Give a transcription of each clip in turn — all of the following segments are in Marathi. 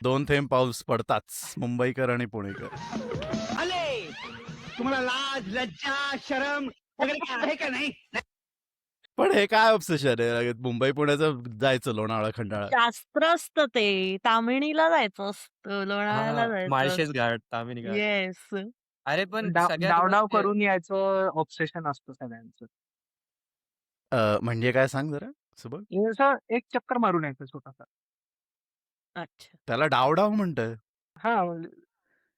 2 थेंब पाऊस पडताच मुंबईकर आणि पुणेकर. आले तुम्हाला लाज लज्जा शरम वगैरे काय आहे का नाही? पण हे काय ऑब्सेशन आहे मुंबई पुण्याचं जायचं लोणावळा खंडाळा. शास्त्र असतं ते. तामिळीला जायचं असतं, लोणावळ्याला जायचं माळशेज असतं. घाट, ताम्हिणी घाट. येस. अरे पण सगळ्यात डाव गोष्ट आहे, करून यायचं ऑब्सेशन असतं सगळ्यांचं. म्हणजे काय सांग जरा सुबक. हे असं एक चक्कर मारून यायचं छोटासा. अच्छा. त्याला डावडाव म्हणतोय. हा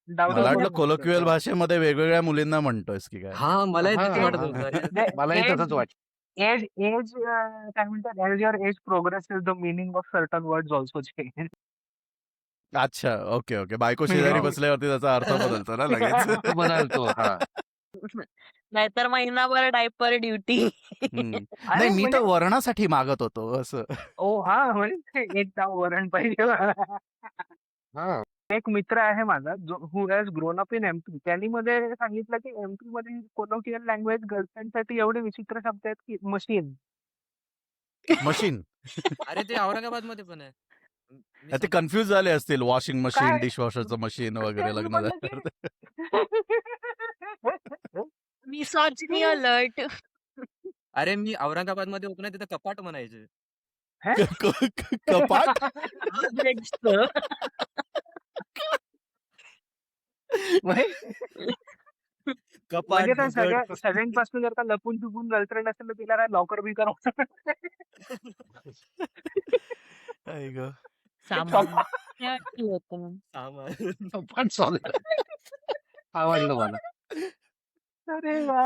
डाव मला वाटलं कोलोक्युअल भाषेमध्ये वेगवेगळ्या मुलींना म्हणतोयस की काय. हा मलाही हा, तेच हा, वाटत हा. होतं. मलाही तसंच वाटतं. एज काय म्हणतात, as your age progresses the meaning of certain words also change. अच्छा, ओके ओके. बायको शेजारी बसल्यावरती त्याचा अर्थ बदलतो ना लगेच. बदलतो. हा नाहीतर महिनाभर डायपर ड्युटी. नाही मी तर वर्णासाठी मागत होतो असं. ओ हा म्हणजे एक डाव वरण पाहिजे मला. हा एक मित्र आहे माझा जो who has grown up in MP. त्यांनी मध्ये सांगितलं की एमपी मध्ये कोलोकियल लँग्वेज गर्लफ्रेंड साठी एवढे विचित्र शब्द आहेत की मशीन. मशीन. अरे ते औरंगाबाद मध्ये पण आहे. मी ते कन्फ्युज झाले असतील वॉशिंग मशीन काय? डिशवॉशरचं मशीन वगैरे लग्न झाल्यावर. मिसॉजिनी अलर्ट. अरे मी औरंगाबाद मध्ये होतो ना, तिथं कपाट म्हणायचे. कपाट. म्हणजे त्या सगळ्यांपासून जर का लपून छुपून गर्लफ्रेंड असेल तर तिला काय लॉकर बिकर आई गं. सामान्य होतं. सामान. पण सॉलिड आवडलं मला. अरे वा.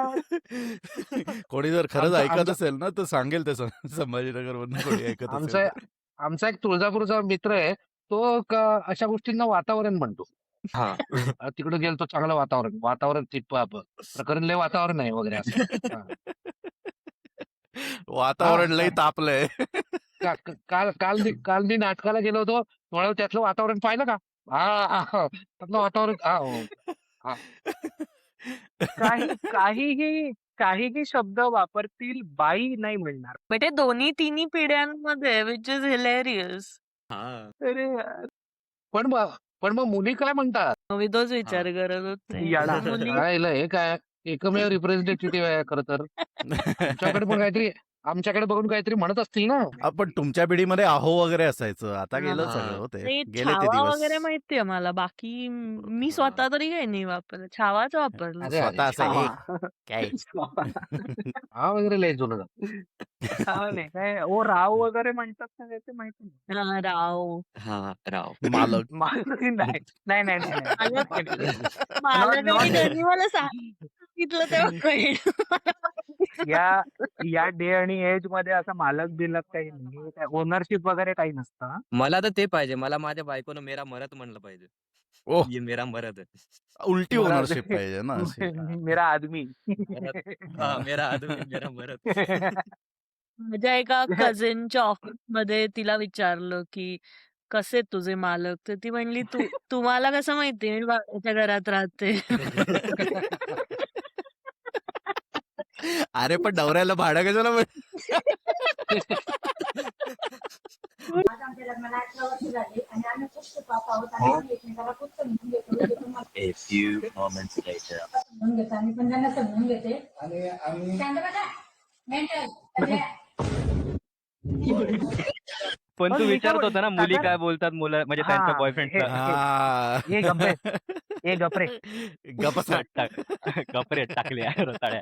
कोणी जर खरंच आमचं- ऐकत असेल ना तर सांगेल ते संभाजीनगर मधून कोणी ऐकत आमचा असेल. आमचा एक तुळजापूरचा मित्र आहे. तो अशा गोष्टींना वातावरण म्हणतो. हा तिकडे गेलो चांगलं वातावरण प्रकरण लय वातावरण आहे वगैरे असं. हा. वातावरण लय तापलंय. काल मी नाटकाला गेलो होतो. थोडं त्यातलं वातावरण पाहिलं का? त्यातलं वातावरण हा. काहीही शब्द वापरतील बाई नाही म्हणणार. म्हणजे दोन्ही तिन्ही पिढ्यांमध्ये विच इज हिलेरियस. हा अरे यार. पण मग मुली काय म्हणतात? मी तोच विचार करत होते. याडा. मुली हे काय एकमेव रिप्रेझेंटेटिव्ह आहे खरं तर. आमच्याकडे बघून काहीतरी म्हणत असतील ना. आपण तुमच्या पिढीमध्ये आहो वगैरे असायचं. आता गेलं हा. सगळं होते. ते गेले ते छावा वगैरे दिवस. माहितीये मला. बाकी मी स्वतः तरी काही नाही वापरलं. छावाच वापरलं. अरे, स्वतः असं छावा. काय. हा वगैरे लय जुनं. छावा नाही काय ओ राव वगैरे म्हणतात ना ते माहिती नाही. राव. हा राव. मालक. नाही. मालकाने त्यांनी मला सांगितलं तेव्हा कळलं. या डे आणि एज मध्ये असं मालक बिलक काही नाही. ओनरशिप वगैरे काही नसतं. मला तर ते पाहिजे. मला माझ्या बायकोनं मेरा मरद म्हणलं पाहिजे. ओह. ये मेरा मरद है. उलटी ओनरशिप पाहिजे ना अशी. मेरा आदमी. हा मेरा आदमी मेरा मरद. माझ्या एका कझिनच्या ऑफिस मध्ये तिला विचारलं की कसे तुझे मालक, तर ती म्हणली तुम्हाला कसं माहिती मी भाड्याच्या घरात राहते. अरे पण नवऱ्याला भाडं कशाला आमच्या लग्नाला 18 वर्ष झाली आणि आम्ही खूप सुखात आहोत आणि आम्ही एकमेकाला खूप समजून घेतो. A few moments later. समजून घेतो आम्ही पण त्यांना समजून घेते आणि शांत बसा. मेंटल पण तू मी काय विचारत होता ना मुली सगळ्यात- काय बोलतात मुलं म्हणजे हा, त्यांच्या बॉयफ्रेंडला. हे गप्पे. गपसा. गपरे टाकले रताळ्या.